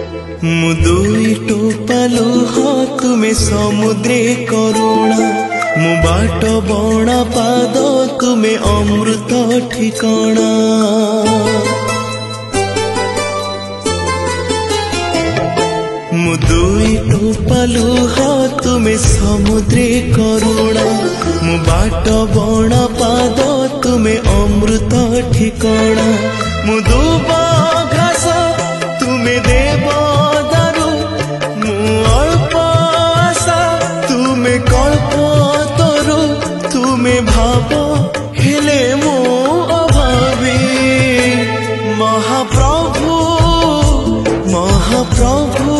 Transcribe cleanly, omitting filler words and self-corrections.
मु दुई टोपा लुह तुमे समुद्रे करुणा मु बाट बणा पाद तुमे अमृत ठिकाना। मु दुई टोपा लुह तुमे समुद्रे करुणा मु बाट बणा पाद तुमे अमृत ठिकाना। मु दुब घास तुमे देव दारु मु अल्प आशा तुमे कल्प तरु तुमे भाव हेले मो अभावी। महाप्रभु महाप्रभु